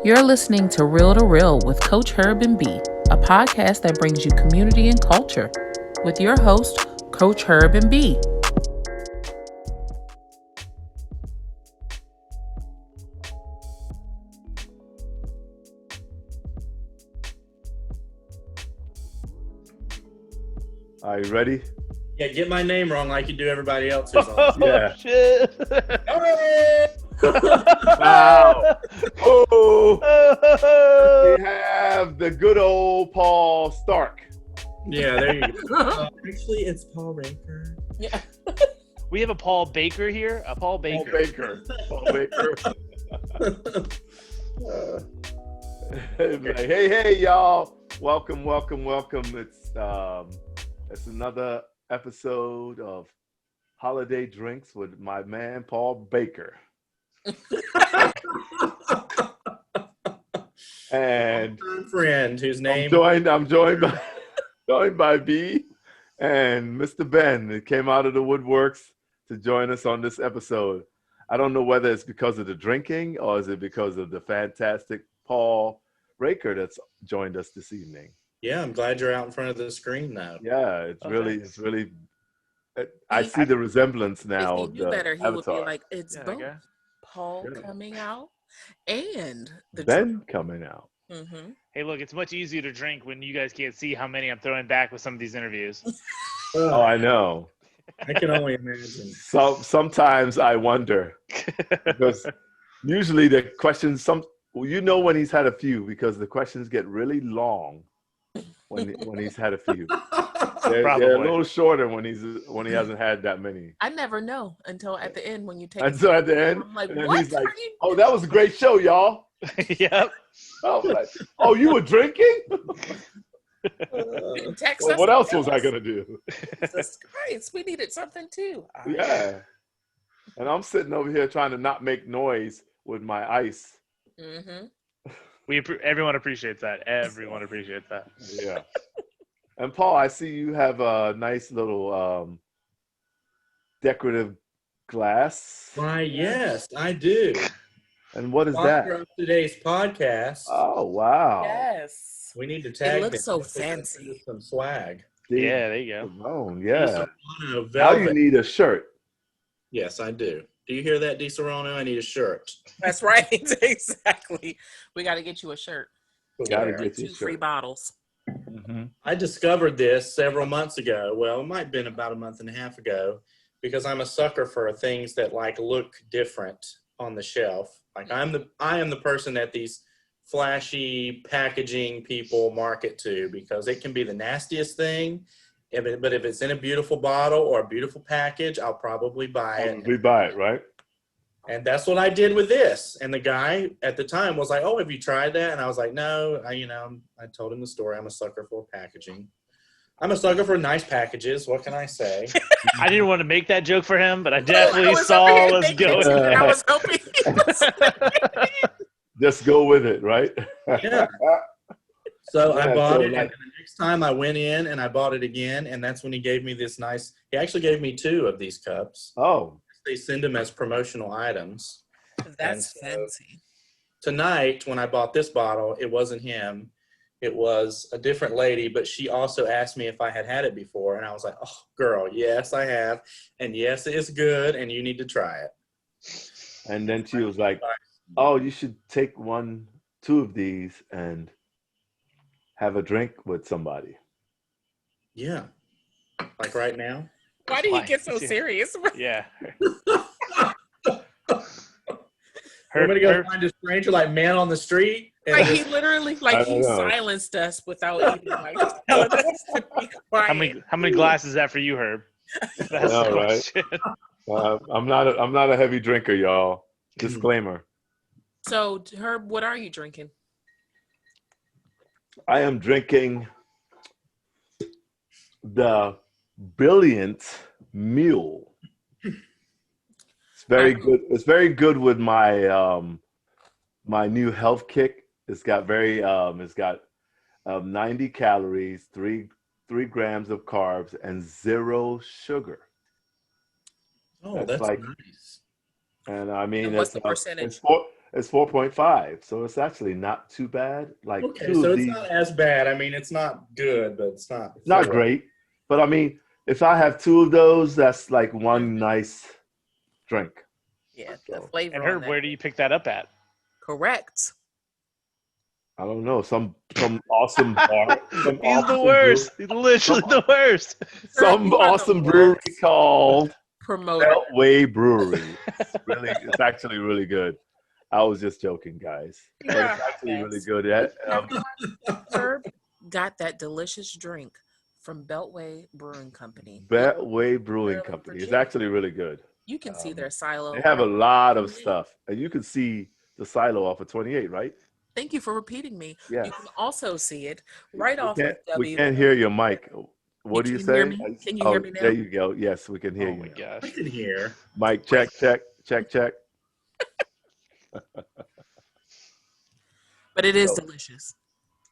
You're listening to Real with Coach Herb and B, a podcast that brings you community and culture with your host, Coach Herb and B. Are you ready? Yeah, get my name wrong like you do everybody else's. Yeah. Shit. Wow. Oh, we have the good old Paul Stark. Yeah, there you go. Actually, it's Paul Raker. Yeah. We have a Paul Baker here. A Paul Baker. Paul Baker. Hey, y'all. Welcome. It's another episode of Holiday Drinks with my man, Paul Baker. And friend whose name I'm joined by B and Mr. Ben. It came out of the woodworks to join us on this episode. I don't know whether it's because of the drinking or is it because of the fantastic Paul Raker that's joined us this evening. Yeah, I'm glad you're out in front of the screen now. Yeah, it's really. I see the resemblance now. If he knew better, he Avatar. would be like, it's Yeah, both Paul coming out and the Ben coming out. Mm-hmm. Hey, look, it's much easier to drink when you guys can't see how many I'm throwing back with some of these interviews. Oh, I know. I can only imagine. So sometimes I wonder because usually the questions when he's had a few because the questions get really long when he's had a few. They're a little shorter when he hasn't had that many. I never know until at the end when you take. Until at the end, I'm like, and then what? he's like, "Oh, that was a great show, y'all." Yep. Oh, like, oh, you were drinking? Text us What else was I gonna do? Jesus Christ, we needed something too. Yeah. And I'm sitting over here trying to not make noise with my ice. Mm-hmm. Everyone appreciates that. Everyone appreciates that. Yeah. And Paul, I see you have a nice little decorative glass. Why, yes, I do. And what is Sponsor that? of today's podcast. Oh, wow. Yes. We need to tag It looks them. so Let's fancy. do some swag. Yeah, there you go. Oh, yeah. DiSerrano Now you velvet. need a shirt. Yes, I do. Do you hear that, DiSerrano? I need a shirt. That's right. Exactly. We got to get you a shirt. Gotta Wear. get you a 2 free shirt. bottles. Mm-hmm. I discovered this several months ago. Well, it might have been about a month and a half ago because I'm a sucker for things that like look different on the shelf. Like I am the person that these flashy packaging people market to because it can be the nastiest thing. But if it's in a beautiful bottle or a beautiful package, I'll probably buy it. We buy it, right? And that's what I did with this. And the guy at the time was like, "Oh, have you tried that?" And I was like, "No." I told him the story. I'm a sucker for packaging. I'm a sucker for nice packages. What can I say? I didn't want to make that joke for him, but I definitely saw us going. I was hoping. Just go with it, right? Yeah. So I bought it, like, and the next time I went in and I bought it again, and that's when he gave me this nice. He actually gave me 2 of these cups. oh, They send them as promotional items. That's And so fancy. Tonight, when I bought this bottle, it wasn't him. It was a different lady, but she also asked me if I had it before, and I was like, "Oh, girl, yes, I have, and yes, it is good, and you need to try it." and then she was like, "Oh, you should take 1, 2 of these and have a drink with somebody." Yeah, like right now. Why do you get so serious? Yeah. I'm gonna go find a stranger like man on the street. Like he literally, I like don't he know. silenced us without even like telling us to be quiet. How many glasses is that for you, Herb? That's know, the right? question. I'm not a heavy drinker, y'all. Disclaimer. So, Herb, what are you drinking? I am drinking the Brilliant Mule. It's very good. It's very good with my my new health kick. It's got 90 calories, 3 grams of carbs, and 0 sugar. Oh, that's like nice. And I mean, And what's it's, the percentage? It's 4.5, so it's actually not too bad. Like Okay, two so of it's these, not as bad. I mean, it's not good, but it's not it's not horrible. great, but I mean, if I have two of those, that's like one nice drink. Yeah, the So flavor And on Herb, that. where do you pick that up at? Correct. I don't know, some awesome bar, some He's the awesome worst. He's literally the worst. some You are the awesome brewery worst called promoter. Beltway Brewery. It's actually really good. I was just joking, guys, You but are it's actually a really mess. good. Herb got that delicious drink from Beltway Brewing Company. Beltway Brewing Maryland, Company. It's Virginia. actually really good. You can see their silo. They have a right lot off of 28. stuff, and you can see the silo off of 28, right? Thank you for repeating me. Yes. You can also see it right off of We W. can't hear your mic. What do you Can you hear say? me? Can you hear me now? There you go. Yes, we can hear Oh you my now. I gosh. can hear. Mic check, check, check, check. But it is So, delicious.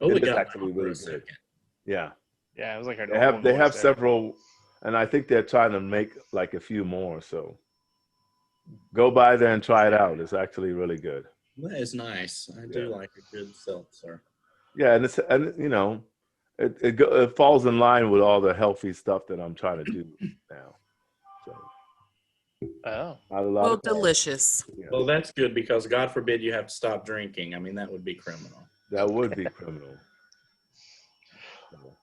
Oh, we it is got actually one for really a good. second. Yeah. Yeah, it was like our They normal have voice there. several, and I think they're trying to make like a few more. So go by there and try it out. It's actually really good. That is nice. I do like a good seltzer. Yeah, and you know, it falls in line with all the healthy stuff that I'm trying to do now. So Oh. not a lot Well, of carbs. delicious. Yeah, Well, that's good because God forbid you have to stop drinking. I mean, that would be criminal. that would be criminal.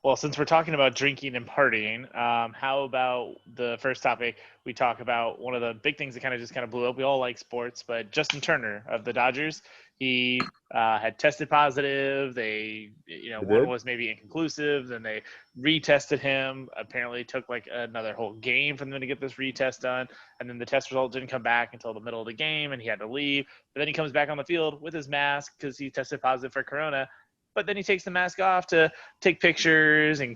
Well, since we're talking about drinking and partying, how about the first topic? We talk about one of the big things that kind of blew up. We all like sports, but Justin Turner of the Dodgers, he had tested positive. One did? was maybe inconclusive. Then they retested him. Apparently, it took like another whole game for them to get this retest done. And then the test result didn't come back until the middle of the game, and he had to leave. But then he comes back on the field with his mask because he tested positive for corona. But then he takes the mask off to take pictures and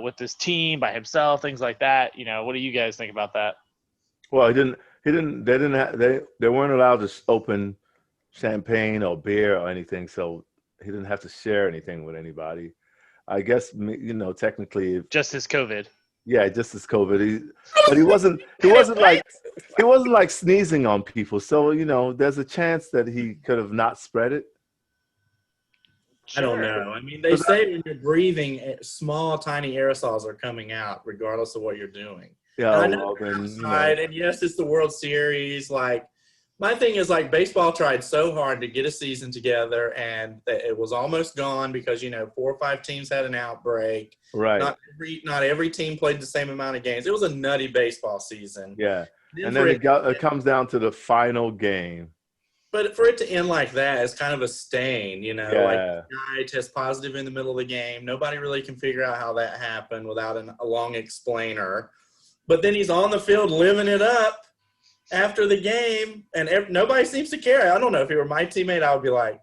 with his team by himself, things like that. What do you guys think about that? Well, they weren't allowed to open champagne or beer or anything, so he didn't have to share anything with anybody. I guess technically, Just as COVID. yeah, just as COVID. But he wasn't like sneezing on people, so there's a chance that he could have not spread it. I don't know. I mean, they say when you're breathing, small, tiny aerosols are coming out regardless of what you're doing. Yeah, And I know they're outside, and yes, it's the World Series. Like, my thing is, like, baseball tried so hard to get a season together, and it was almost gone because 4 or 5 teams had an outbreak. Right. Not every team played the same amount of games. It was a nutty baseball season. Yeah, and then it comes down to the final game. But for it to end like that is kind of a stain, Yeah. like the guy tests positive in the middle of the game. Nobody really can figure out how that happened without a long explainer. But then he's on the field living it up after the game, and nobody seems to care. I don't know. If he were my teammate, I would be like,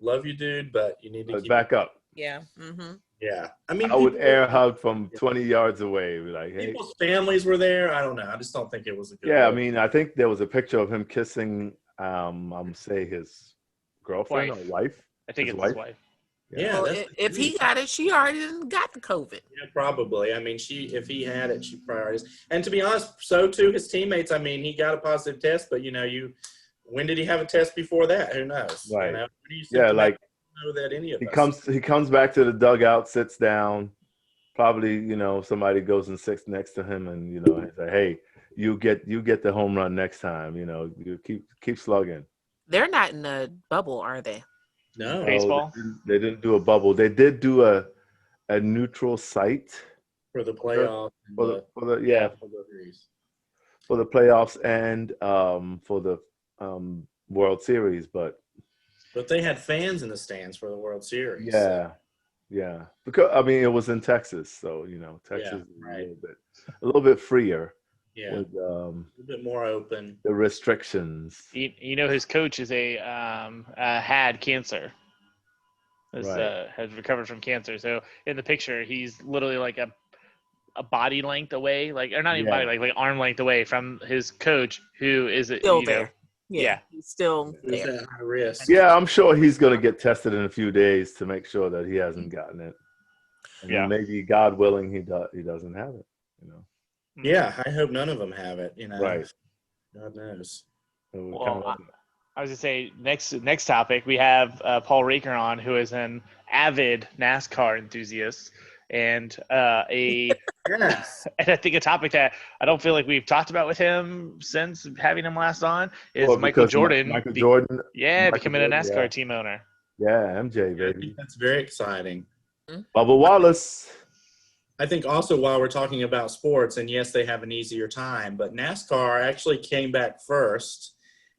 love you, dude, but you need to keep back up. Yeah. Mm-hmm. Yeah. I mean, I would air hug from 20 yards away. Be like, hey. People's families were there. I don't know. I just don't think it was a good Yeah, look. I mean, I think there was a picture of him kissing, I'm say his girlfriend or wife. I think it's his wife. Yeah. Well, if he got it, she already got the COVID. Yeah, probably. I mean, if he had it, she probably is. And to be honest, so too his teammates. I mean, he got a positive test, but when did he have a test before that? Who knows? Right. Yeah, like know that any of us. He comes back to the dugout, sits down. Probably, somebody goes and sits next to him, and he's like, hey, you get the home run next time. You keep slugging. They're not in a bubble, are they? No. Baseball. They didn't do a bubble. They did do a neutral site For the playoffs. for the playoffs and for the World Series, but they had fans in the stands for the World Series. Yeah. Because I mean, it was in Texas, so Texas is a little bit freer. Yeah. With, a little bit more open. The restrictions. His coach is had cancer. Has recovered from cancer. So in the picture, he's literally like a body length away, like, or not even body length, like arm length away from his coach, who is still there. Yeah, he's still there. At high risk. Yeah, I'm sure he's going to get tested in a few days to make sure that he hasn't gotten it. And maybe, God willing, he doesn't have it. Yeah, I hope none of them have it. Right. God knows. Well, I was gonna say next topic we have Paul Raker on, who is an avid NASCAR enthusiast and Yes. and I think a topic that I don't feel like we've talked about with him since having him last on is Well, Michael because Jordan. Michael Jordan. Michael Becoming a Jordan, NASCAR yeah. team owner. Yeah, MJ, I think baby. that's very exciting. Bubba Wallace. I think also while we're talking about sports, and yes, they have an easier time, but NASCAR actually came back first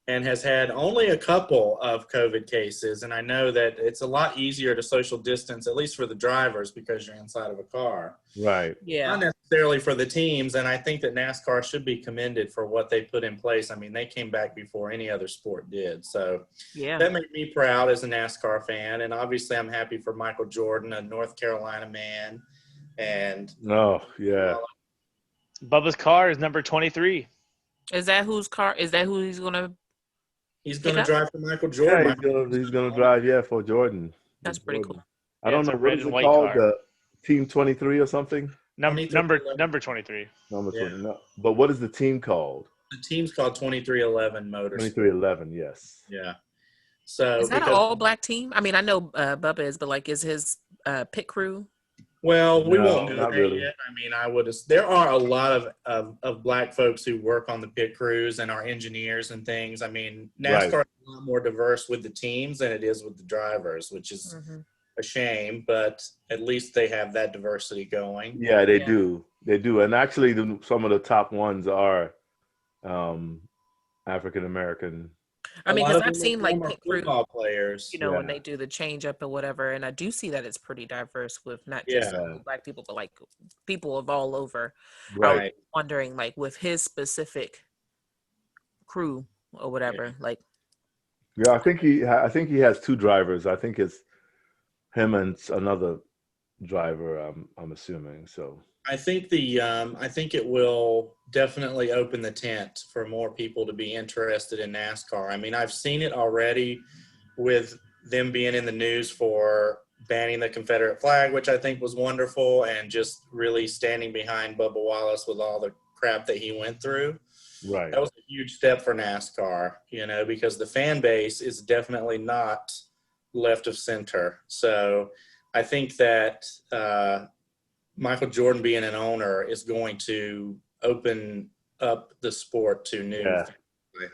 and has had only a couple of COVID cases. And I know that it's a lot easier to social distance, at least for the drivers, because you're inside of a car. Right. Yeah. Not necessarily for the teams. And I think that NASCAR should be commended for what they put in place. I mean, they came back before any other sport did. So Yeah. that made me proud as a NASCAR fan. And obviously, I'm happy for Michael Jordan, a North Carolina man. And Oh, yeah. Bubba's car is number 23. Is that whose car? Is that who he's gonna? he's going to Pick up? drive for Michael Yeah, Jordan. he's gonna drive, for Jordan. That's For pretty Jordan. cool. I Yeah, don't it's know, a what red is and it white called? car. The Team 23 or something? Number 23. Number Yeah. 20. No. But what is the team called? The team's called 2311 Motors. 2311, yes. Yeah. So Is that an because all-black team? I mean, I know Bubba is, but like, is his pit crew? well, we No, won't know not that really. yet. I mean, there are a lot of black folks who work on the pit crews and are engineers and things. I mean, NASCAR Right. is a lot more diverse with the teams than it is with the drivers, which is a shame, but at least they have that diversity going. Yeah, they Yeah. do. They do. And actually, some of the top ones are African American. I mean, A lot because of I've them are seen like former pit crew, football players. you know, when Yeah. they do the change up or whatever, and I do see that it's pretty diverse with not Yeah. just black people, but like people of all over. I was Right. wondering, like, with his specific crew or whatever, like, Yeah, I think he has two drivers. I think it's him and another driver, I'm assuming. So I think I think it will definitely open the tent for more people to be interested in NASCAR. I mean, I've seen it already with them being in the news for banning the Confederate flag, which I think was wonderful, and just really standing behind Bubba Wallace with all the crap that he went through. right. That was a huge step for NASCAR, you know, because the fan base is definitely not left of center. So I think that Michael Jordan being an owner is going to open up the sport to new Yeah. fans,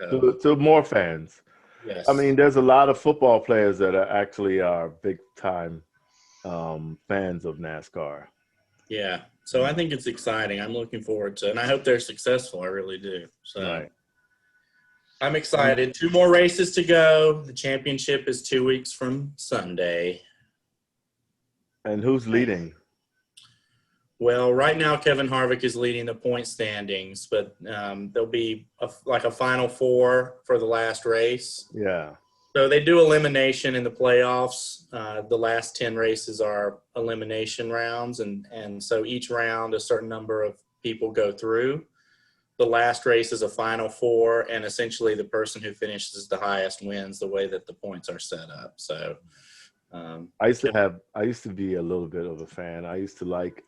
I hope. To more fans. Yes. I mean, there's a lot of football players that are big time fans of NASCAR. yeah. So I think it's exciting. I'm looking forward to it, and I hope they're successful. I really do. So Right. I'm excited. 2 more races to go. The championship is 2 weeks from Sunday. And who's leading? Well, right now Kevin Harvick is leading the point standings, but there'll be a final 4 for the last race. Yeah. So they do elimination in the playoffs. The last 10 races are elimination rounds, and so each round a certain number of people go through. The last race is a final 4, and essentially the person who finishes the highest wins, the way that the points are set up. So I used to be a little bit of a fan. I used to like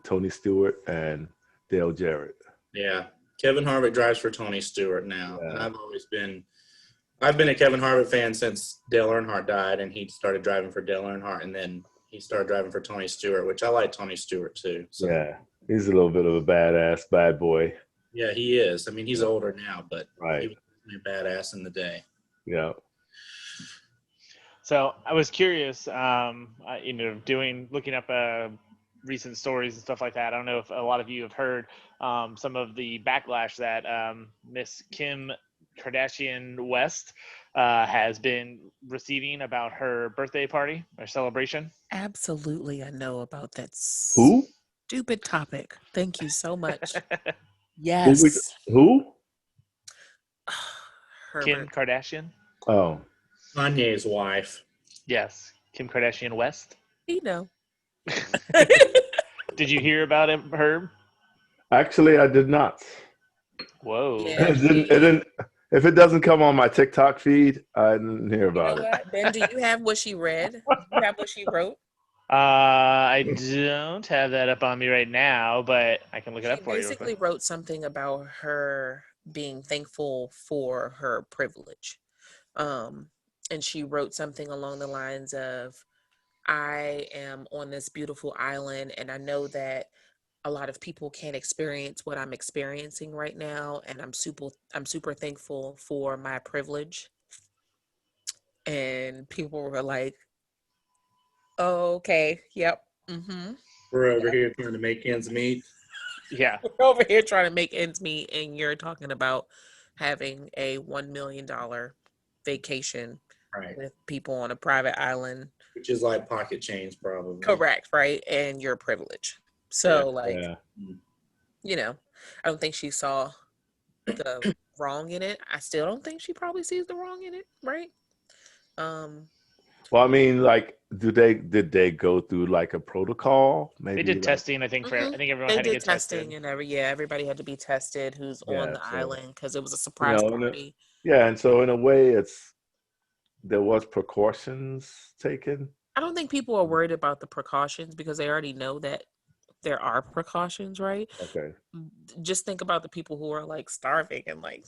Tony Stewart and Dale Jarrett. yeah, Kevin Harvick drives for Tony Stewart now, and Yeah. I've been a Kevin Harvick fan since Dale Earnhardt died, and he started driving for Dale Earnhardt, and then he started driving for Tony Stewart, which I like Tony Stewart too. So Yeah. He's a little bit of a bad boy. yeah, he is. I mean, he's older now, but Right. he was a badass in the day. Yeah. So I was curious, looking up recent stories and stuff like that. I don't know if a lot of you have heard some of the backlash that Miss Kim Kardashian West has been receiving about her birthday party or celebration. absolutely, I know about that Who? stupid topic. Thank you so much. Who? Yes, Who? Kim Herbert. Kardashian? Oh. Kanye's wife. Yes, Kim Kardashian West. You know. Did you hear about him, Herb? Actually, I did not. Whoa. Yeah. It didn't. If it doesn't come on my TikTok feed, I didn't hear You know about it. what? Ben, do you have what she read? Do you have what she wrote? I don't have that up on me right now, but I can look it She up for you. real basically quick. wrote something about her being thankful for her privilege. And she wrote something along the lines of, I am on this beautiful island, and I know that a lot of people can't experience what I'm experiencing right now, and I'm super thankful for my privilege. And people were like, oh, okay, yep. We're over here trying to make ends meet. Yeah. We're over here trying to make ends meet, and you're talking about having a $1 million vacation Right. with people on a private island. Which is like pocket change, probably. Correct, right? And your privilege. So, Yeah. you know, I don't think she saw the wrong in it. I still don't think she probably sees the wrong in it, right? Well, I mean, like, did they go through like a protocol? Maybe They did like, testing, I think, for I think everyone They had to did get testing tested. and everybody had to be tested who's on yeah. the So island because it was a you surprise know, party. yeah, and so in a way, there was precautions taken. I don't think people are worried about the precautions because they already know that there are precautions, right? Okay. Just think about the people who are like starving and like,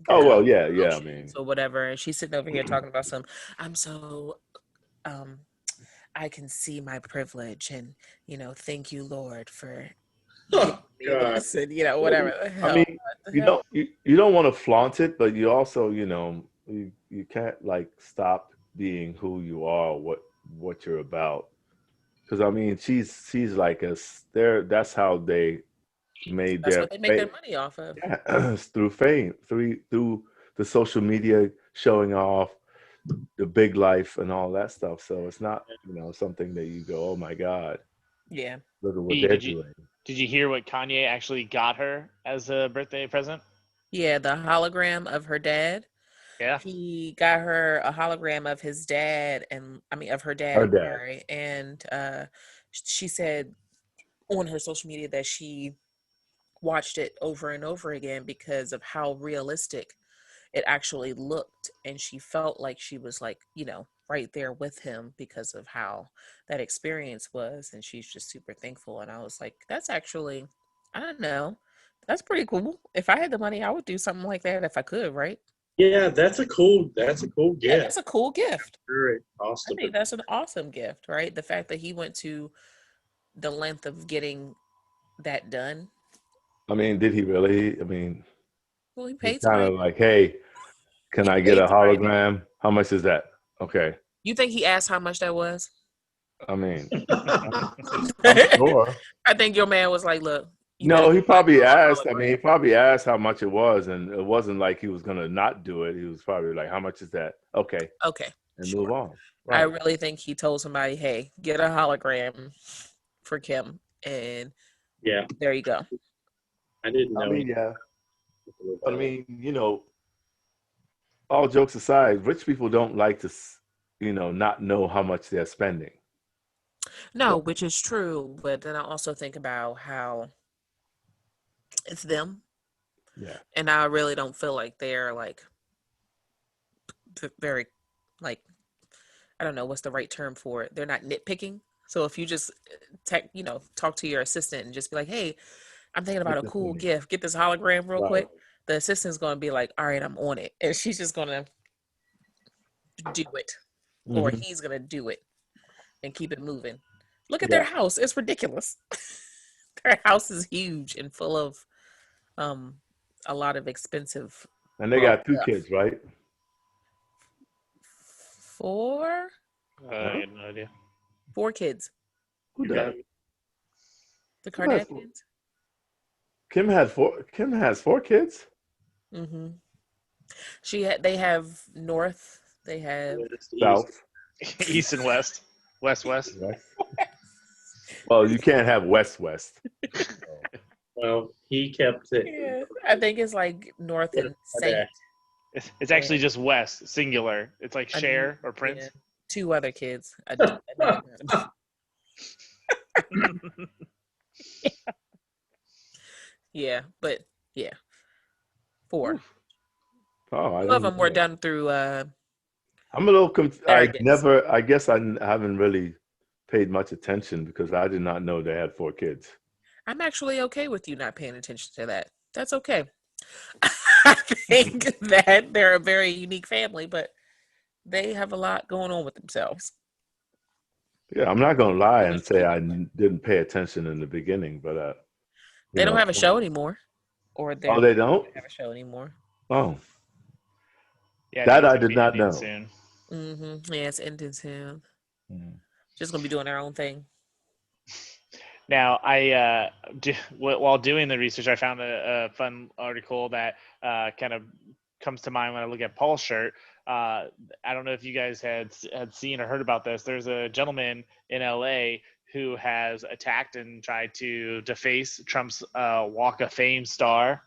Oh well, drowning in yeah, the yeah. I oceans mean, or whatever. And she's sitting over here talking about I'm so um I can see my privilege and thank you, Lord, for giving Oh, me God. this and whatever the I hell. mean, What the hell? you don't want to flaunt it, but you also, you can't like stop being who you are, what you're about. Because I mean, she's like there. That's how they made That's their what they make fame. their money off of. Yeah, through fame, through the social media showing off the big life and all that stuff. So it's not something that you go, oh my God, Yeah. look at what Hey, they're doing. did you hear what Kanye actually got her as a birthday present? Yeah, the hologram of her dad. Yeah. He got her a hologram of his dad and of her dad, Her I'm dad. sorry. And she said on her social media that she watched it over and over again because of how realistic it actually looked, and she felt like she was like right there with him because of how that experience was, and she's just super thankful. And I was like, that's actually, I don't know, that's pretty cool. If I had the money, I would do something like that if I could, right? Yeah, that's a cool Yeah, gift. that's a cool gift. Very I awesome. think that's an awesome gift, right? The fact that he went to the length of getting that done. I mean, did he really? I mean, Well, he he's paid kind somebody. of like, hey, can He I get a paid somebody to do it. hologram? How much is that? Okay. You think he asked how much that was? I mean, I'm sure. I think your man was like, look, you better No, he get my probably girl a asked. I mean, he hologram. probably asked how much it was, and it wasn't like he was gonna not do it. He was probably like, "How much is that?" Okay, Okay, and move sure. on. I Right. really think he told somebody, hey, get a hologram for Kim, and Yeah, there you go. I didn't I know mean, yeah. But I mean, all jokes aside, rich people don't like to, not know how much they're spending. No, which is true, but then I also think about how it's them, Yeah. and I really don't feel like they're like very, like, I don't know what's the right term for it. They're not nitpicking. So if you just talk to your assistant and just be like, hey, I'm thinking about Get a this for cool me. gift. Get this hologram real Right. quick. The assistant's going to be like, all right, I'm on it. And she's just going to do it. Or Mhm. he's going to do it and keep it moving. Look at their Yeah. house. It's ridiculous. Their house is huge and full of a lot of expensive And they got two stuff. kids, right? 4 I had no idea. 4 kids. Who does? The Who has four? Kardashians. Kim had four. Kim has 4 kids. Mm-hmm. They have North. They have South. East and West. West. West. Well, you can't have West. Well, he kept it. Yeah, I think it's like North and Saint. It's actually just West, singular. It's like Cher or Prince. Yeah, 2 other kids. Yeah, but yeah, 4. Oh, I 2 of didn't them know were that. done through I'm a little. surrogates. I guess I haven't really paid much attention because I did not know they had 4 kids. I'm actually okay with you not paying attention to that. That's okay. I think that they're a very unique family, but they have a lot going on with themselves. Yeah, I'm not gonna lie and say I didn't pay attention in the beginning, but They don't have a show anymore, or Oh, they're they don't? have a show anymore. Oh, Yeah, I that think it's I gonna did be not ending know. soon. Yeah, it's ending soon. Mm. Just gonna be doing their own thing. Now, while doing the research, I found a fun article that kind of comes to mind when I look at Paul's shirt. I don't know if you guys had seen or heard about this. There's a gentleman in LA who has attacked and tried to deface Trump's Walk of Fame star,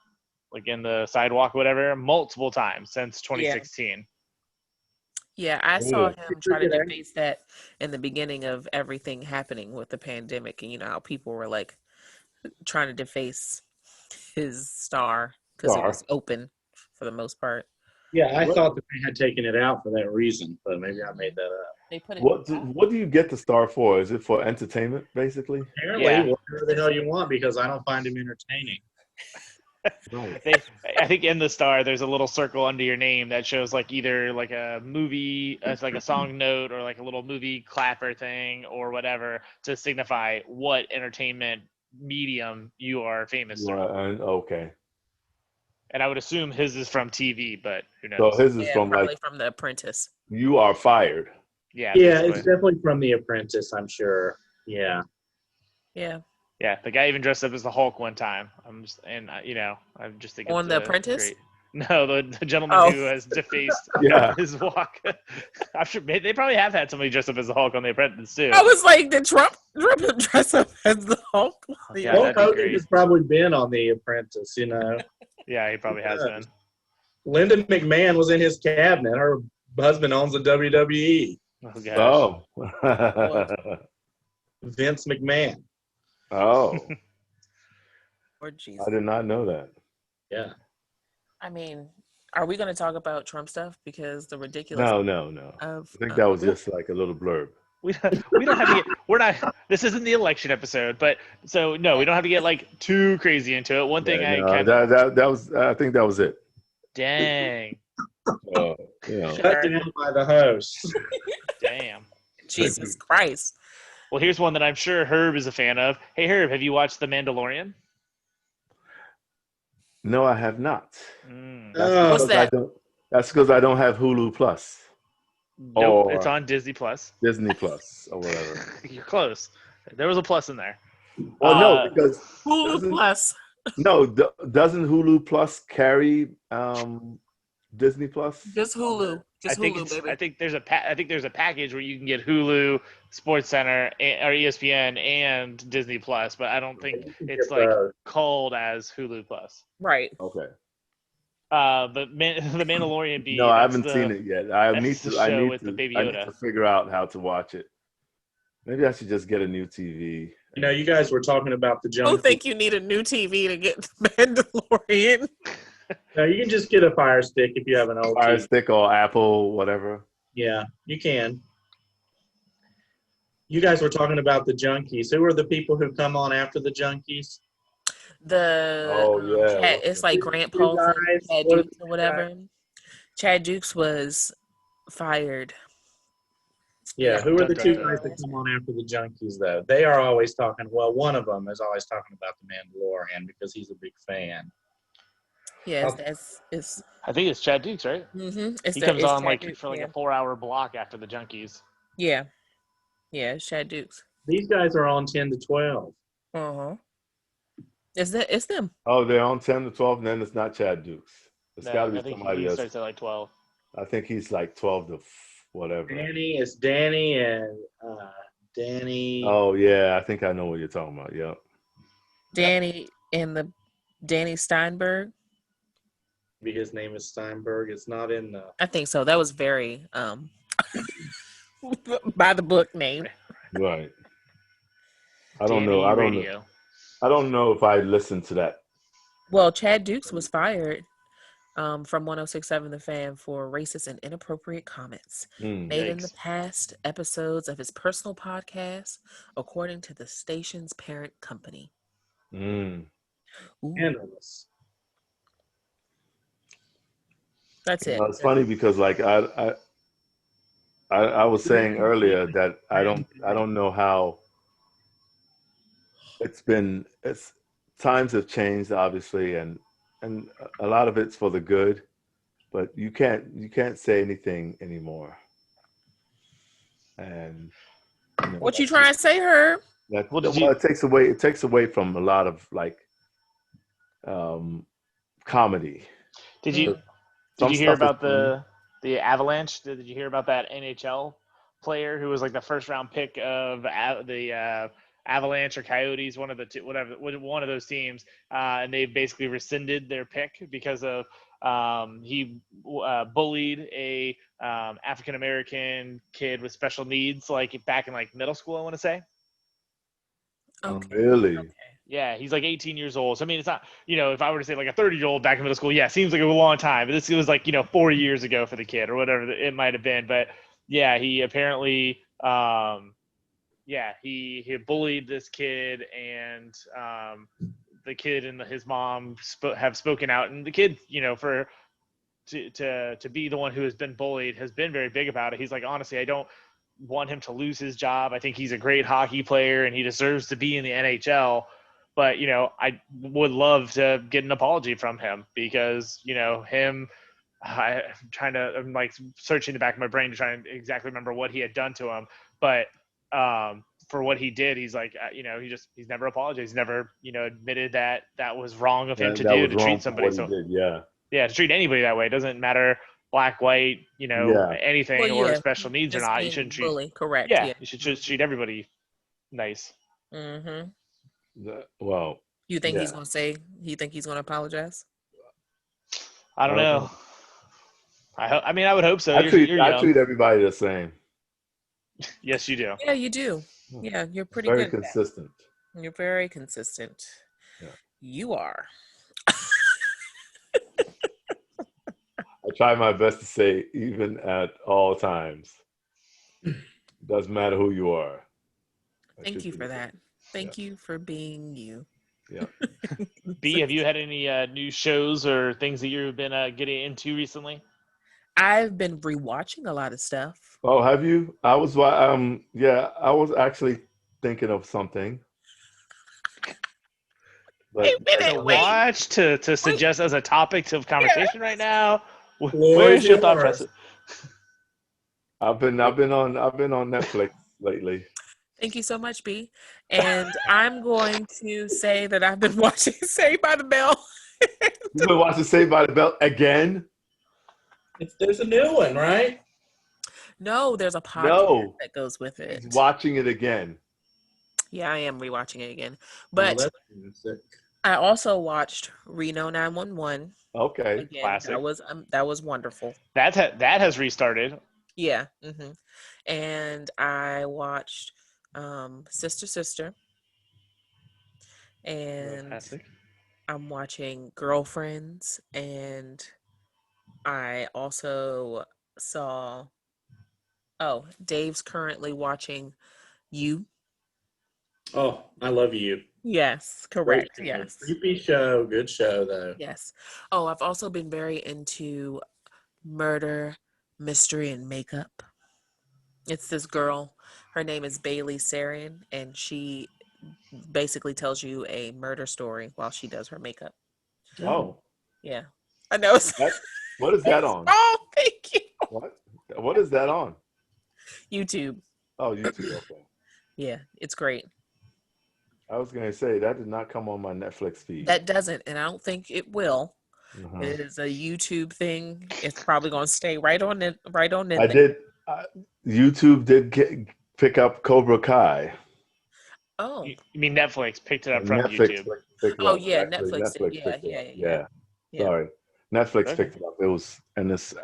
like in the sidewalk, or whatever, multiple times since 2016. Yeah, I saw Really? him try to deface that in the beginning of everything happening with the pandemic, and you know how people were like trying to deface his star because it was open for the most part. Yeah, I thought that they had taken it out for that reason, but maybe I made that up. They put it. What do you get the star for? Is it for entertainment, basically? Apparently, Yeah. whatever the hell you want, because I don't find him entertaining. Right. I think in the star there's a little circle under your name that shows like either like a movie, it's like a song note, or like a little movie clapper thing or whatever to signify what entertainment medium you are famous through. Okay. And I would assume his is from TV, but who So knows? his is Yeah, from probably like from The Apprentice. you are fired. Yeah, Yeah, basically. it's definitely from The Apprentice, I'm sure. Yeah. Yeah, Yeah, the guy even dressed up as the Hulk one time. I'm just think on it's The Apprentice. great. No, the gentleman Oh. who has defaced Yeah. his walk. I'm sure they probably have had somebody dress up as the Hulk on The Apprentice too. I was like, did Trump dress up as the Hulk? Yeah, Hulk that'd be Hogan great. has probably been on The Apprentice, you know. Yeah, he probably has been. Linda McMahon was in his cabinet. Her husband owns the WWE. Oh gosh. Oh. Vince McMahon. Oh. Or Jesus. I did not know that. Yeah. I mean, are we going to talk about Trump stuff because the ridiculous? No. Of, I think that was just like a little blurb. We don't have to get. We're not. This isn't the election episode, but so no, we don't have to get like too crazy into it. One thing that was. I think that was it. Dang. You know. Shut down by the host. Damn. Jesus Christ. Well, here's one that I'm sure Herb is a fan of. Hey, Herb, have you watched The Mandalorian? No, I have not. What's that? That's because I don't have Hulu Plus. Nope, Or it's on Disney Plus. Disney Plus or whatever. You're close. There was a plus in there. Well, no, because Hulu Plus. doesn't Hulu Plus carry Disney Plus? Just Hulu. Just Hulu, baby. I think there's a package where you can get Hulu, Sports Center, or ESPN and Disney Plus, but I don't think it's like called as Hulu Plus. Right. Okay. But The Mandalorian. No, I haven't seen it yet. I need to figure out how to watch it. Maybe I should just get a new TV. You know, you guys were talking about the I junk. don't think you need a new TV to get The Mandalorian. No, you can just get a Fire Stick if you have an old Fire TV. Stick or Apple, whatever. Yeah, you can. You guys were talking about the junkies. Who are the people who come on after the junkies? It's like Grant Paulson, Chad Dukes or whatever. Chad Dukes was fired. Yeah, who are the two guys that come on after the junkies, though? They are always talking. Well, one of them is always talking about the Mandalorian because he's a big fan. Yes, it's. I think it's Chad Dukes, right? Mm-hmm. He comes on for a 4-hour block after the junkies. Yeah, it's Chad Dukes. These guys are on 10 to 12. It's them. Oh, they're on 10 to 12, and then it's not Chad Dukes. It's got to be somebody else. Starts at like 12. I think he's like 12 to whatever. It's Danny and Danny. Oh, yeah. I think I know what you're talking about. Yep. Danny and Danny Steinberg. Maybe his name is Steinberg. It's not in the. I think so. That was very by the book name. Right. I don't know. I don't know if I listened to that. Well, Chad Dukes was fired from 106.7 The Fan for racist and inappropriate comments made in the past episodes of his personal podcast, according to the station's parent company. Scandalous. That's it. It's funny because like I was saying earlier that I don't know how it's times have changed obviously, and a lot of it's for the good, but you can't say anything anymore, and What you trying to say, Herb? Well, did well, you it takes away from a lot of like um comedy. did you Mm. did Some you hear stuff is about funny. the Avalanche? Did you hear about that NHL player who was like the first round pick of the Avalanche or Coyotes, one of the two, whatever, one of those teams, and they basically rescinded their pick because of he bullied a African American kid with special needs, like back in like middle school, I want to say. Okay. Really? Yeah, he's like 18 years old. So I mean, it's not, if I were to say like a 30-year-old back in middle school, yeah, seems like a long time. But this was like 40 years ago for the kid or whatever it might have been. But yeah, he apparently, he bullied this kid, and the kid and his mom have spoken out, and the kid, for to be the one who has been bullied has been very big about it. He's like, honestly, I don't want him to lose his job. I think he's a great hockey player and he deserves to be in the NHL. But, I would love to get an apology from him because, I'm like searching the back of my brain to try and exactly remember what he had done to him. But for what he did, he's like, he's never apologized. He's never, admitted that that was wrong of him to That do, was to wrong treat for somebody. what he So, did. Yeah. yeah, to treat anybody that way. It doesn't matter black, white, Yeah. anything Well, or yeah, special needs or just not. You being shouldn't treat, bully. Correct. yeah, Yeah. you should just treat everybody nice. Mm-hmm. Well, You think yeah. he's gonna say? You think he's gonna apologize? I I don't don't know. know. I mean, I would hope so. I treat You're I young. treat everybody the same. Yes, you do. Yeah, you do. Yeah, you're pretty Very good at consistent. that. You're very consistent. Yeah. You are. I try my best to say even at all times. Doesn't matter who you are. Thank you for that. Thank you for being you. Yeah. B, have you had any new shows or things that you've been getting into recently? I've been rewatching a lot of stuff. Oh, have you? I was actually thinking of something. But Wait a To minute. Wait. watch, to Wait. suggest as a topic of Yeah. conversation right now? Floor Where's is your thought yours. process? I've been on Netflix lately. Thank you so much, B. And I'm going to say that I've been watching Saved by the Bell. You've been watching Saved by the Bell again? There's a new one, right? No, there's a podcast No. that goes with He's it. watching it again. Yeah, I am rewatching it again. Well, But that's music. I also watched Reno 911 Okay. again. Classic. That was wonderful. That has restarted. Yeah. And I watched Sister Sister, and Fantastic. I'm watching Girlfriends, and I also saw Dave's currently watching You. Oh, I love you. Yes, Great correct. show. Yes. Creepy show. Good show, though. Yes. Oh, I've also been very into murder, mystery, and makeup. It's this girl. Her name is Bailey Sarian, and she basically tells you a murder story while she does her makeup. Oh. Yeah. I know. What is that on? Oh, thank you. What is that on? YouTube. Oh, YouTube. Okay. Yeah, it's great. I was gonna say that did not come on my Netflix feed. That doesn't, and I don't think it will. Uh-huh. It is a YouTube thing. It's probably going to stay right on it. Right on it. I did. YouTube did pick up Cobra Kai. Oh. You mean Netflix picked it up from Netflix YouTube? picked it Oh up. yeah, Actually, Netflix did. picked it up. Yeah. Sorry, Netflix Okay. picked it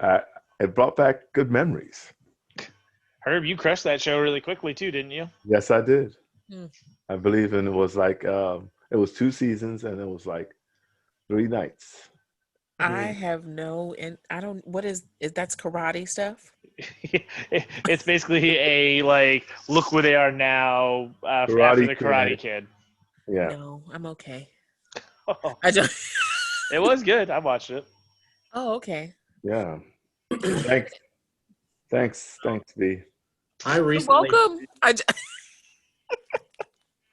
up. It brought back good memories. Herb, you crushed that show really quickly too, didn't you? Yes, I did. Hmm. I believe, and it was like it was 2 seasons, and it was like 3 nights. I have no, and I don't. What is that's karate stuff? It's basically a like look where they are now after the Karate Kid. Yeah. No, I'm okay. I don't. It was good. I watched it. Oh, okay. Yeah. Thanks, B. I You're recently welcome.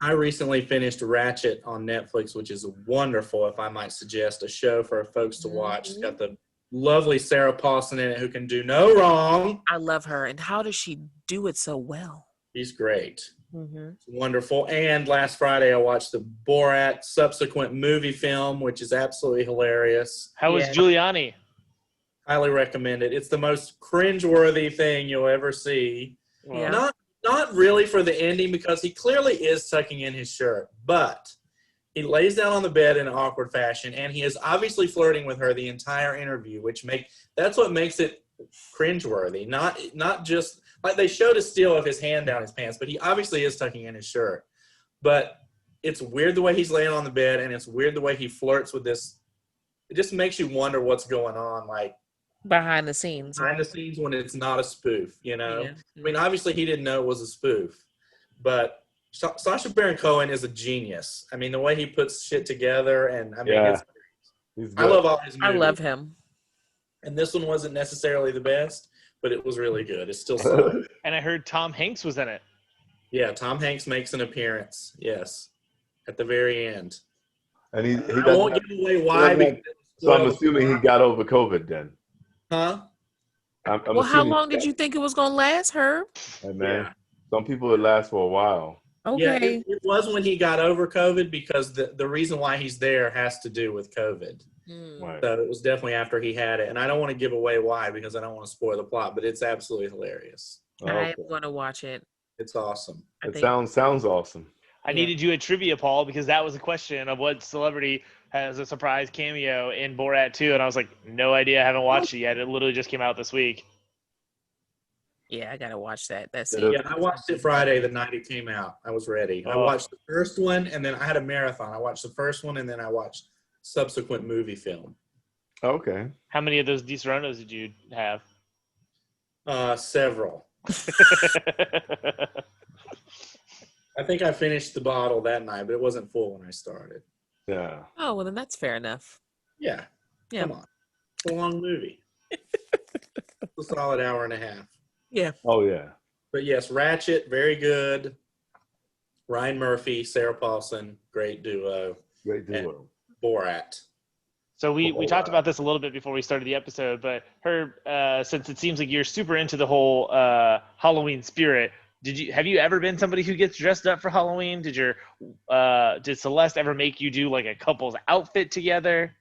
I recently finished Ratchet on Netflix, which is wonderful. If I might suggest a show for folks to watch, it's got the lovely Sarah Paulson in it, who can do no wrong. I love her. And how does she do it so well? She's great. Mm-hmm. It's wonderful. And last Friday, I watched the Borat subsequent movie film, which is absolutely hilarious. How was Yeah. Giuliani? Highly recommend it. It's the most cringeworthy thing you'll ever see. Yeah. Not really for the ending, because he clearly is tucking in his shirt, but he lays down on the bed in an awkward fashion, and he is obviously flirting with her the entire interview, that's what makes it cringeworthy. Not just like they showed a still of his hand down his pants, but he obviously is tucking in his shirt. But it's weird the way he's laying on the bed, and it's weird the way he flirts with this. It just makes you wonder what's going on, like Behind the scenes. behind the scenes, when it's not a spoof, you know? Yeah. I mean, obviously he didn't know it was a spoof, but Sacha Baron Cohen is a genius. I mean, the way he puts shit together, and I mean, Yeah. He's I good. love all his I movies. love him. And this one wasn't necessarily the best, but it was really good. It's still solid. And I heard Tom Hanks was in it. Yeah, Tom Hanks makes an appearance. Yes, at the very end. And he I won't doesn't. give away why. doesn't have- because So I'm assuming he got over COVID then. Huh? I'm Well, how assuming- long did you think it was going to last, Herb? Hey, man, Yeah. some people it lasts for a while. Yeah, Okay. it was when he got over COVID, because the reason why he's there has to do with COVID. Hmm. Right. So it was definitely after he had it. And I don't want to give away why, because I don't want to spoil the plot, but it's absolutely hilarious. I Okay. am going to watch it. It's awesome. I It think. sounds awesome. I needed you at trivia, Paul, because that was a question of what celebrity has a surprise cameo in Borat 2, and I was like, no idea, I haven't watched it yet. It literally just came out this week. Yeah, I got to watch that. That's Yeah, it. Yeah, I watched it Friday the night it came out. I was ready. I Oh. watched the first one, and then I had a marathon. I watched the first one, and then I watched subsequent movie film. Okay. How many of those DiSerranos did you have? Several. I think I finished the bottle that night, but it wasn't full when I started. Yeah. Oh, well, then that's fair enough. Yeah. Yeah. Come on. It's a long movie. It's a solid hour and a half. Yeah. Oh yeah. But yes, Ratchet, very good. Ryan Murphy, Sarah Paulson, great duo. Great duo. Borat. So we Oh, talked wow. about this a little bit before we started the episode, but Herb, since it seems like you're super into the whole Halloween spirit, have you ever been somebody who gets dressed up for Halloween? Did Celeste ever make you do like a couple's outfit together?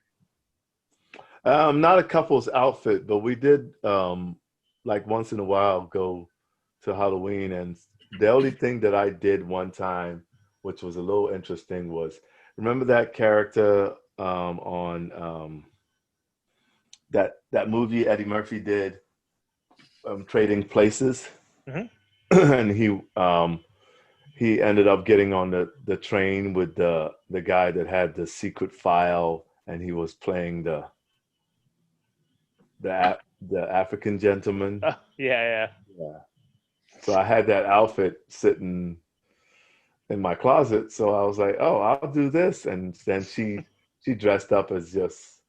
Not a couple's outfit, but we did like once in a while go to Halloween, and the only thing that I did one time, which was a little interesting, was remember that character on that movie Eddie Murphy did, Trading Places, Mhm. and he ended up getting on the train with the guy that had the secret file, and he was playing the African gentleman. Oh, yeah. Yeah. So I had that outfit sitting in my closet. So I was like, oh, I'll do this. And then she dressed up as just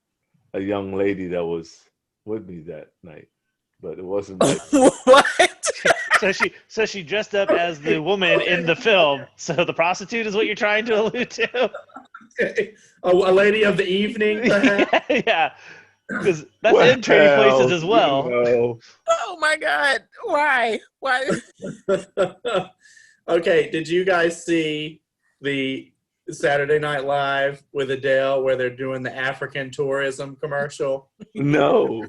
a young lady that was with me that night. But it wasn't like, What? So she dressed up as the woman in the film. So the prostitute is what you're trying to allude to? A lady of the evening, perhaps? Yeah. Because that's in Trading Places as well. you know. Oh my God. Why? Why? Okay, did you guys see the Saturday Night Live with Adele where they're doing the African tourism commercial? No.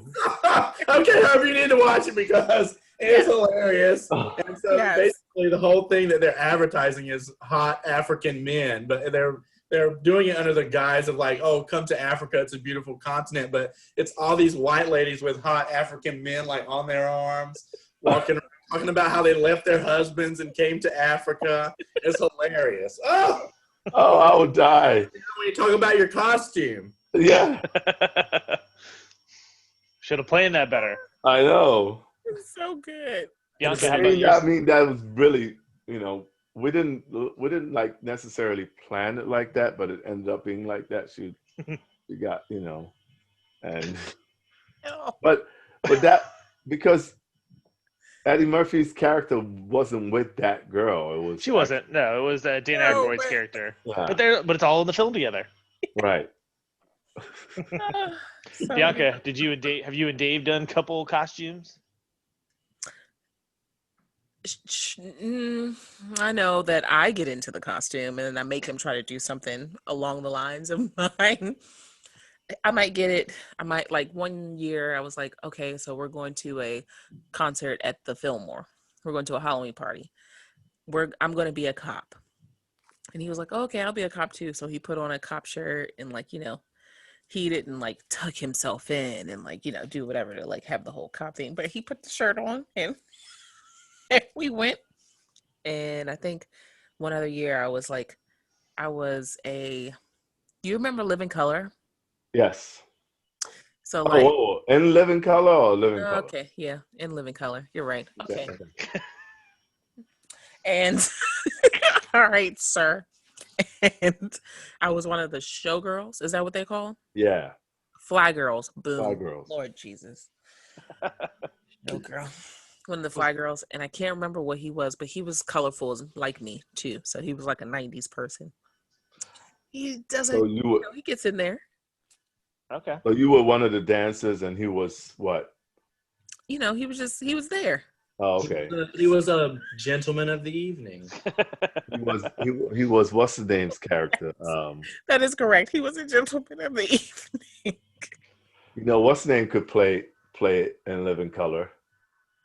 Okay, hope you need to watch it because it's hilarious. And so Yes. basically the whole thing that they're advertising is hot African men, but they're doing it under the guise of like, oh, come to Africa, it's a beautiful continent, but it's all these white ladies with hot African men like on their arms, walking around, talking about how they left their husbands and came to Africa. It's hilarious. Oh, Oh, I would die. when you talk about your costume. Yeah, Should have planned that better. I know. It's so good. Bianca, how I about mean, you? I mean, that was really, we didn't like necessarily plan it like that, but it ended up being like that. She got, and But that because Eddie Murphy's character wasn't with that girl. It was She wasn't. No, it was Dan No, Aykroyd's but- character. Yeah. But it's all in the film together. Right. So Bianca, have you and Dave done couple costumes? I know that I get into the costume and I make him try to do something along the lines of mine. I might get it. I might like one year I was like, okay, so we're going to a concert at the Fillmore. We're going to a Halloween party. I'm going to be a cop. And he was like, oh, okay, I'll be a cop too. So he put on a cop shirt and like, he didn't like tuck himself in and like, do whatever to like have the whole cop thing. But he put the shirt on and we went. And I think one other year I was do you remember Living Color? Yes. So like, in Living Color or Living Color? okay, yeah, in Living Color. You're right. Okay. Okay. And all right, sir. And I was one of the showgirls. Is that what they call? Yeah. Fly girls. Boom. Fly girls. Lord Jesus. No girl. One of the fly girls, and I can't remember what he was, but he was colorful like me too. So he was like a '90s person. He doesn't. So you were, he gets in there. Okay. so you were one of the dancers, and he was what? He was there. Oh, okay. He was a gentleman of the evening. He was what's the name's character? That is correct. He was a gentleman of the evening. What's the name could play in Living Color?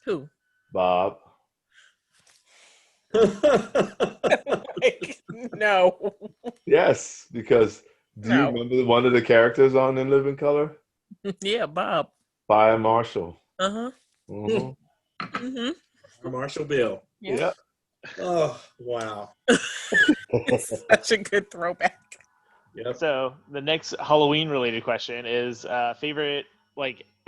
Who? Bob. No. Yes, because do you remember one of the characters on In Living Color? Yeah, Bob. Fire Marshal. Uh-huh. Mm-hmm. Mm-hmm. Marshall Bill. Yeah. Oh, wow. It's such a good throwback. Yep. So the next Halloween related question is favorite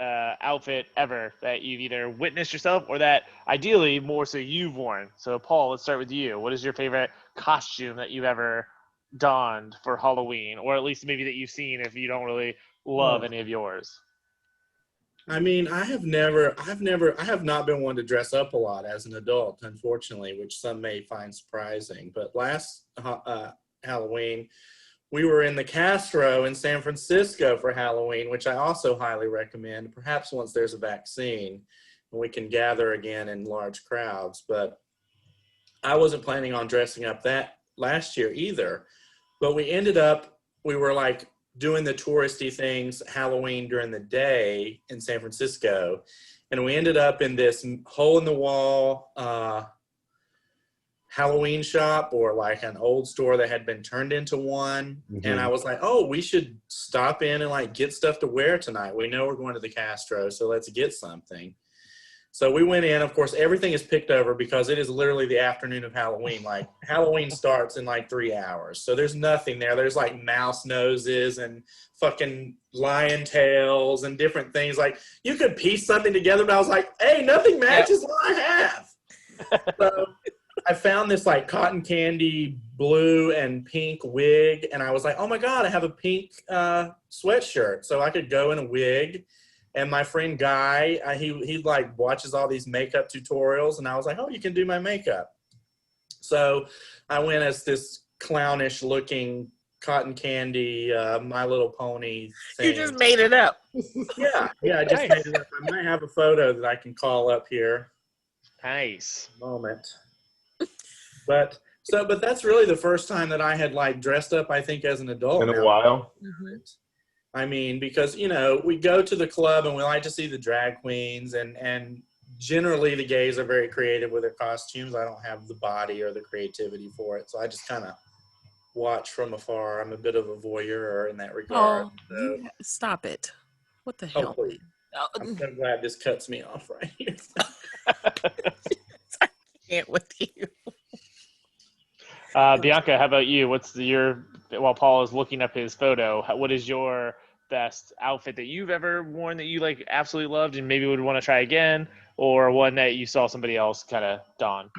outfit ever that you've either witnessed yourself or that ideally more so you've worn. So Paul, let's start with you. What is your favorite costume that you've ever donned for Halloween, or at least maybe that you've seen if you don't really love any of yours? I mean, I have not been one to dress up a lot as an adult, unfortunately, which some may find surprising. But last Halloween, we were in the Castro in San Francisco for Halloween, which I also highly recommend, perhaps once there's a vaccine and we can gather again in large crowds. But I wasn't planning on dressing up that last year either. But we were like doing the touristy things Halloween during the day in San Francisco. And we ended up in this hole in the wall Halloween shop, or like an old store that had been turned into one. Mm-hmm. And I was like, oh, we should stop in and like get stuff to wear tonight. We know we're going to the Castro, so let's get something. So we went in. Of course, everything is picked over because it is literally the afternoon of Halloween. Like Halloween starts in like 3 hours. So there's nothing there. There's like mouse noses and fucking lion tails and different things. Like you could piece something together, but I was like, hey, nothing matches what I have. So I found this like cotton candy blue and pink wig, and I was like, oh my God, I have a pink sweatshirt. So I could go in a wig. And my friend Guy, he like watches all these makeup tutorials, and I was like, oh, you can do my makeup. So I went as this clownish looking cotton candy, My Little Pony thing. You just made it up. Yeah, I just made it up. I might have a photo that I can call up here. Nice. Moment. But that's really the first time that I had like dressed up, I think, as an adult. In a while. Mm-hmm. I mean, because, we go to the club and we like to see the drag queens, and generally the gays are very creative with their costumes. I don't have the body or the creativity for it. So I just kind of watch from afar. I'm a bit of a voyeur in that regard. Oh, stop it. What the hell? Please. I'm so glad this cuts me off right here. I can't with you. Bianca, how about you? While Paul is looking up his photo, what is your best outfit that you've ever worn that you like absolutely loved and maybe would want to try again, or one that you saw somebody else kind of don?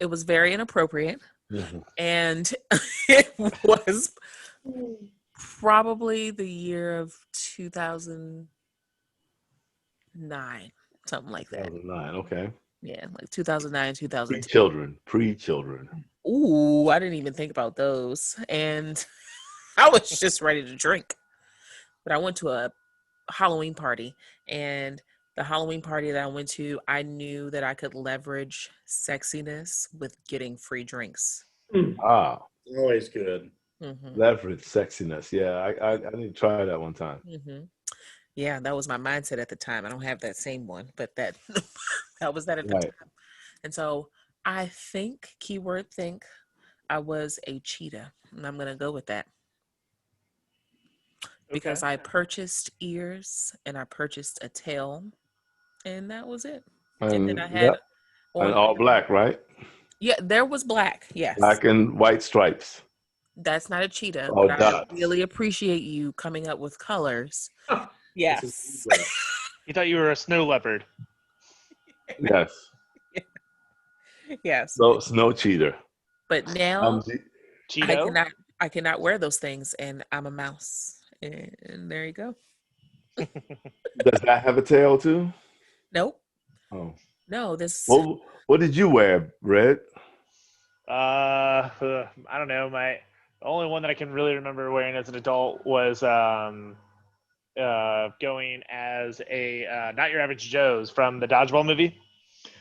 It was very inappropriate. And it was probably the year of 2009, something like that. 2009. Okay. Yeah, like 2009, 2010. Pre-children. Ooh, I didn't even think about those. And I was just ready to drink. But I went to a Halloween party, and the Halloween party that I went to, I knew that I could leverage sexiness with getting free drinks. Ah, Always good. leverage sexiness. Yeah, I need to try that one time. Yeah, that was my mindset at the time. I don't have that same one, but that that was that at the Right. time. And so I think, keyword think, I was a cheetah, and I'm gonna go with that because I purchased ears and I purchased a tail, and that was it. And then I had And on all black, right? yeah, there was black. Yes, Black and white stripes. that's not a cheetah, Oh, but I dots. really appreciate you coming up with colors. This Yes. is good. You thought you were a snow leopard. Yes. Yes. So snow cheater. But now Cheeto. I cannot wear those things, and I'm a mouse. And there you go. Does that have a tail too? Nope. Oh. No, this What did you wear, Red? I don't know. The only one that I can really remember wearing as an adult was going as a Not Your Average Joe's from the Dodgeball movie.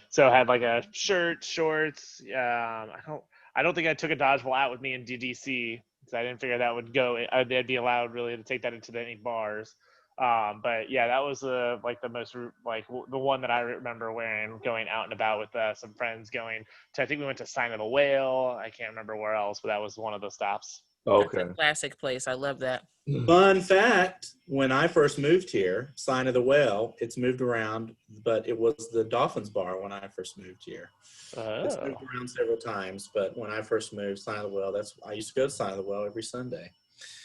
So I had like a shirt, shorts. I don't think I took a dodgeball out with me in DC because I didn't figure that would go. They'd be allowed really to take that into any bars. But yeah, that was like the most like the one that I remember wearing, going out and about with some friends. Going to, I think we went to Sign of the Whale. I can't remember where else, but that was one of the stops. that's Okay. a classic place. I love that. Fun fact, when I first moved here, Sign of the Whale, it's moved around, but it was the Dolphins Bar when I first moved here. It's moved around several times, but when I first moved, Sign of the Whale, I used to go to Sign of the Whale every Sunday.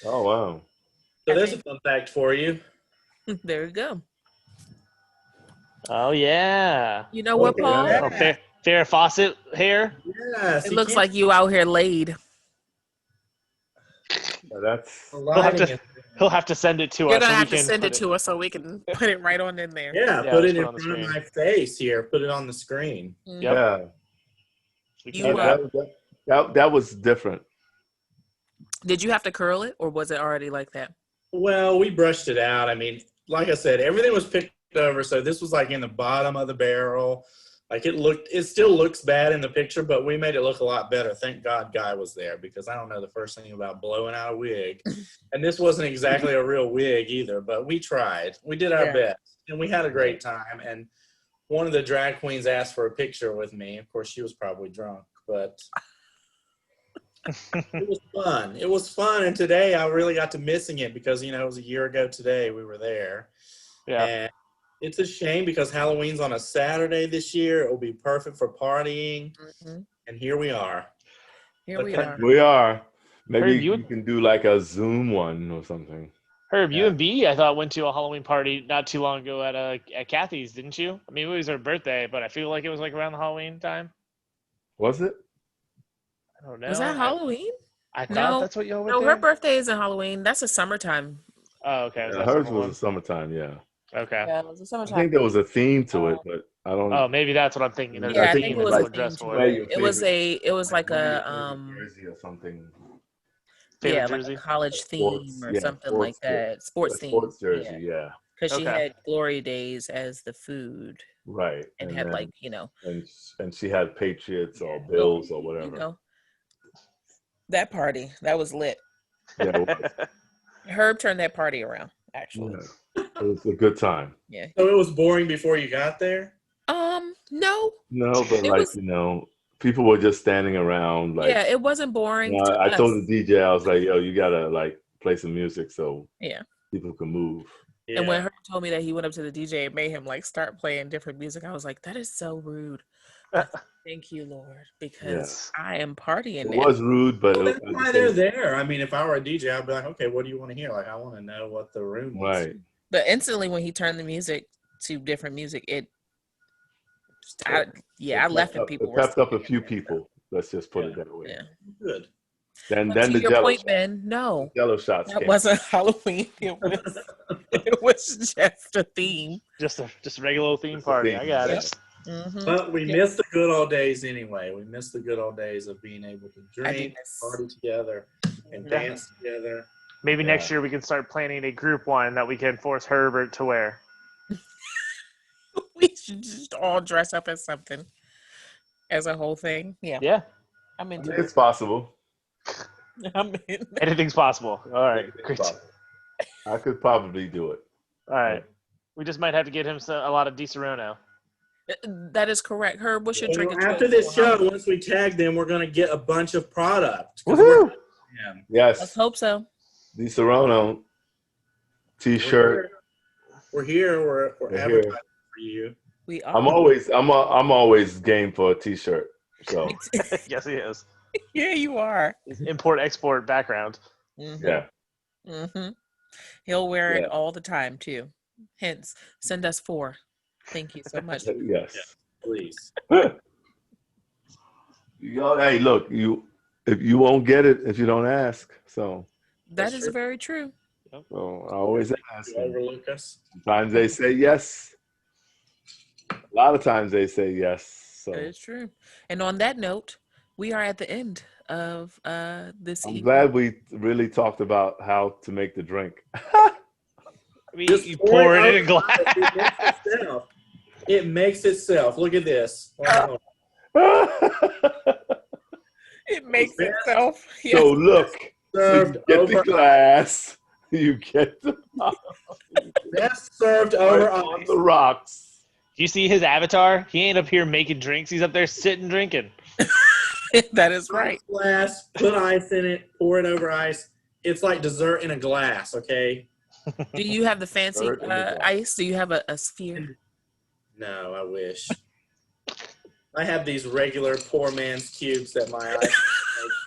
Oh wow. So there's a fun fact for you. There you go. Oh yeah. You know what, Paul? Yeah. Oh, Farrah Fawcett hair. Yes, It looks like you out here laid. Yeah, that's He'll have to send it to us. You're gonna so have we to can send put it to us so we can put it right on in there. Yeah, Yeah, put let's it put it in on the front of screen. my face here. Put it on the screen. Mhm. Yep. yeah. We can You, do that. That was different. Did you have to curl it, or was it already like that? Well, we brushed it out. I mean, like I said, everything was picked over, so this was like in the bottom of the barrel. Like it still looks bad in the picture, but we made it look a lot better. Thank God Guy was there, because I don't know the first thing about blowing out a wig. And this wasn't exactly a real wig either, but we tried. We did our best, and we had a great time. And one of the drag queens asked for a picture with me. Of course, she was probably drunk, but it was fun. It was fun, and today I really got to missing it because, it was a year ago today we were there. Yeah. And it's a shame because Halloween's on a Saturday this year. It will be perfect for partying. Mhm. And here we are. Here we are. We are. Maybe Herb, you can do like a Zoom one or something. Herb, you Yeah. and B, I thought went to a Halloween party not too long ago at Kathy's, didn't you? I mean, it was her birthday, but I feel like it was like around the Halloween time. Was it? I don't know. Was that Halloween? I thought No. that's what y'all went No, there. her birthday isn't Halloween. That's a summertime. Oh, okay. Was Yeah, that hers summer was one? a summertime. Yeah. Okay. Yeah, it was a I summertime. think there was a theme to it, but I don't. Oh, maybe that's what I'm thinking. There's Yeah, a I theme think it that was a people theme dress to for. Wear it. your It was like wear your a favorite jersey or something. Favorite yeah, jersey? like a college theme or something like that. Sports A theme. sports jersey, yeah. Because she Okay. had Glory Days as the food Right. and And had then, like, and she had Patriots or Yeah. Bills or whatever. That party, that was lit. Yeah, it was. Herb turned that party around, actually. Yeah. It was a good time. Yeah. So it was boring before you got there? No. No, but It like, was- people were just standing around. Like, Yeah, it wasn't boring. To I told us. the DJ, I was like, yo, you gotta like play some music so Yeah. people can move. Yeah. And when Herb told me that he went up to the DJ and made him like start playing different music, I was like, that is so rude. But thank you, Lord, because I am partying It now. was rude, but Well, that's why they're there. I mean, if I were a DJ, I'd be like, okay, what do you want to hear? Like, I want to know what the room is. right. But instantly when he turned the music to different music, I left and people It were pepped up a singing few it, so, people. Let's just put it that way. Yeah. Good. Then To the your Jello point, shots. Ben, no, Jello shots that came. wasn't Halloween. It was just a theme. Just a regular old theme Just a party. theme, I got yeah. it. Mm-hmm. But we miss the good old days anyway. We miss the good old days of being able to I do drink, miss. party together, and Yeah. dance together. Maybe Yeah. next year we can start planning a group one that we can force Herbert to wear. We should just all dress up as something, as a whole thing. Yeah, Yeah, I'm I into mean, it. it's possible. I'm in. anything's possible. All right, It's great. possible. I could probably do it. All right, we just might have to get him a lot of Di Serono. That is correct. Herb, what's your Well, drink of after choice this for show, Halloween? once we tag them, we're going to get a bunch of product. 'cause Woohoo! yeah. Let's Yes. hope so. The Serrano T-shirt. We're here. We're We're here. advertising for you. We are. I'm always game for a T-shirt. So Yes, he is. Yeah, you are. Import-export background. Mm-hmm. yeah. Mm-hmm. He'll wear it Yeah. all the time too. Hence, send us 4. Thank you so much. Yes. Please. Hey, look, if you won't get it if you don't ask. So That That's is true. very true. I always ask. You overlook us. Sometimes they say yes. A lot of times they say yes. So That is true. And on that note, we are at the end of this I'm evening. glad we really talked about how to make the drink. I mean, Just you pour it in a over. glass. It makes itself. It makes itself. Look at this. Wow. It makes Yes. itself. So Yes. look, Served you get the over glass, you get the best served over on ice. the rocks. Do you see his avatar? He ain't up here making drinks. He's up there sitting drinking. That is right. Glass, put ice in it, pour it over ice. It's like dessert in a glass, okay? Do you have the fancy Dessert in the glass. ice? Do you have a sphere? No, I wish. I have these regular poor man's cubes that my ice makes.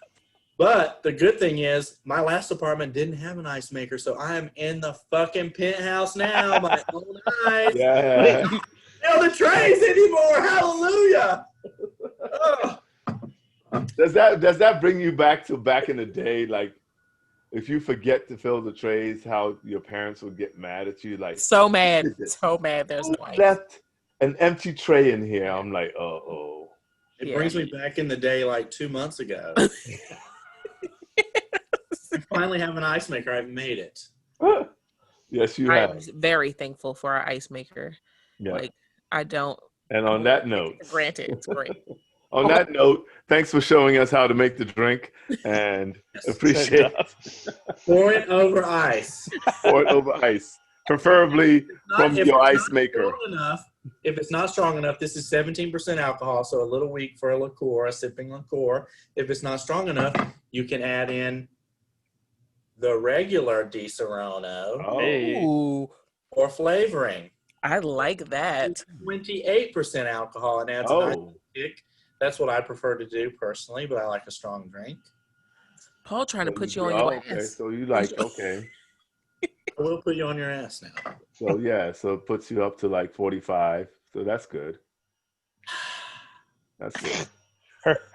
But the good thing is, my last apartment didn't have an ice maker, so I am in the fucking penthouse now. My own ice. Yeah. No, the trays anymore. Hallelujah. Oh. Does that bring you back in the day? Like, if you forget to fill the trays, how your parents would get mad at you? Like, So mad. "Who did this? So mad. There's Who no ice. left an empty tray in here?" I'm like, oh. It Yeah. brings me back in the day like 2 months ago. I finally have an ice maker. I've made it. Yes, you I'm have. very thankful for our ice maker. Yeah. Like, I don't And on that note, take it for granted. It's great. on that note, thanks for showing us how to make the drink, and appreciate Pour it over ice. pour it over ice, preferably from If your it's ice not maker. strong enough, if it's not strong enough, this is 17% alcohol, so a little weak for a liqueur, a sipping liqueur. If it's not strong enough, you can add in the regular Di Serono Oh, Hey. Ooh, or flavoring. I like that. 28% alcohol and adds a nice oh. kick. That's what I prefer to do personally, but I like a strong drink. Paul trying to So put you you on do- your okay, ass. so you like, okay. I will put you on your ass now. So yeah, so it puts you up to like 45. So that's good. That's good.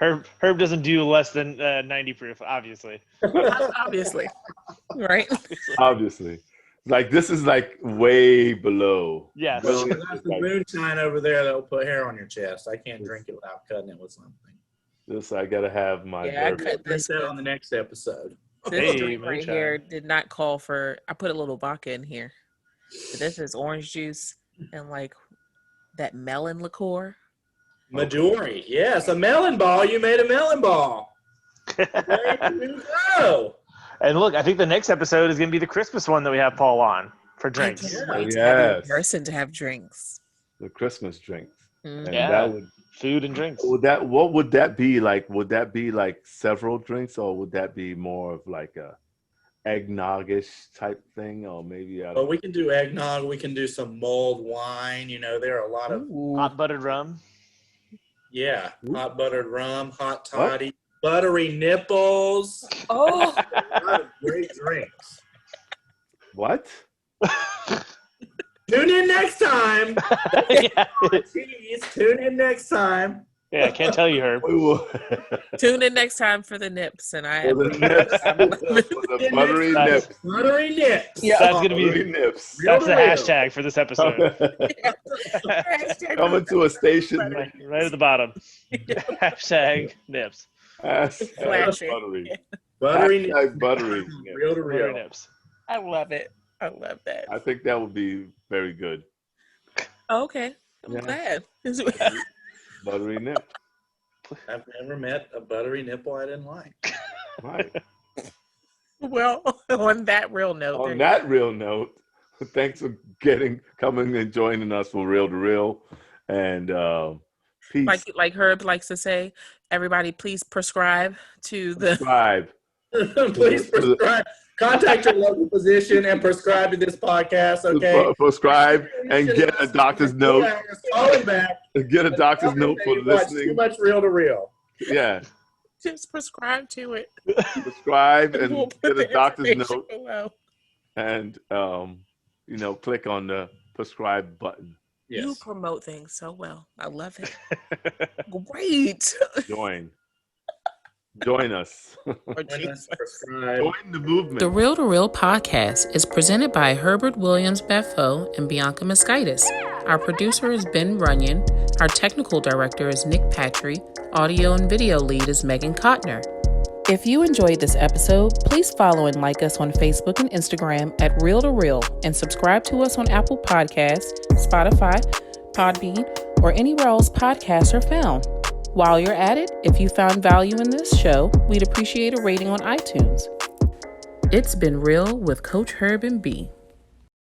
Herb doesn't do less than 90 proof, obviously. Obviously. Right? Obviously. Like this is like way below. Yes. Really, That's it's the like, moonshine over there that will put hair on your chest. I can't drink it without cutting it with something. this I gotta have my Yeah, I bourbon. cut Drink this. that on the next episode. This Hey, drink right moonshine. here did not call for. I put a little vodka in here. But this is orange juice and like that melon liqueur. Midori. Yes, a melon ball. You made a melon ball. There you go. And look, I think the next episode is going to be the Christmas one that we have Paul on for I drinks. can't Oh, wait to have you in yes. person to have drinks. The Christmas drinks. Mhm. And Yeah. that would Food and drinks. what would that be like? Would that be like several drinks, or would that be more of like a eggnoggish type thing, or maybe I But don't we can do eggnog. We can do some mulled wine. You know, there are a lot of, Ooh. Hot buttered rum. yeah, hot buttered rum, hot toddy, buttery nipples. Oh, A lot of great drinks. what? Tune in next time. Yeah. Jeez, tune in next time. Yeah, I can't tell you, Herb. We will. Tune in next time for the nips, and I For the nips. For the buttery Nice. nips. Buttery nips. Yeah. That's gonna Buttery be nips. Real that's the to real. hashtag for this episode. Coming to a station. Right at the bottom. Hashtag nips. Hashtag Flashing. buttery. Buttery nips. Hashtag buttery. nips. Real to Buttery real. nips. I love it. I love that. I think that would be very good. Okay, I'm Yeah. glad. Buttery nip. I've never met a buttery nipple I didn't like. Right. Well, on that real note, On that real note, thanks for coming and joining us for Real to Real. And peace. like Herb likes to say, everybody please prescribe to the Subscribe. Please prescribe. Contact your local physician and prescribe to this podcast, okay? Prescribe and get a doctor's note. Yeah, just call him back. Get a doctor's note for You watch too listening. much Real to Real. Yeah. just prescribe to it. Subscribe and We'll get put a the doctor's information note below. and click on the prescribe button. You Yes. promote things so well. I love it. Great. Join us. Oh, Join Jesus. us, prescribe. Join the movement. The Real to Real podcast is presented by Herbert Williams Beffo and Bianca Mosquitis. Our producer is Ben Runyon. Our technical director is Nick Patry. Audio and video lead is Megan Kotner. If you enjoyed this episode, please follow and like us on Facebook and Instagram at Real to Real and subscribe to us on Apple Podcasts, Spotify, Podbean, or anywhere else podcasts are found. While you're at it, if you found value in this show, we'd appreciate a rating on iTunes. It's been real with Coach Herb and B.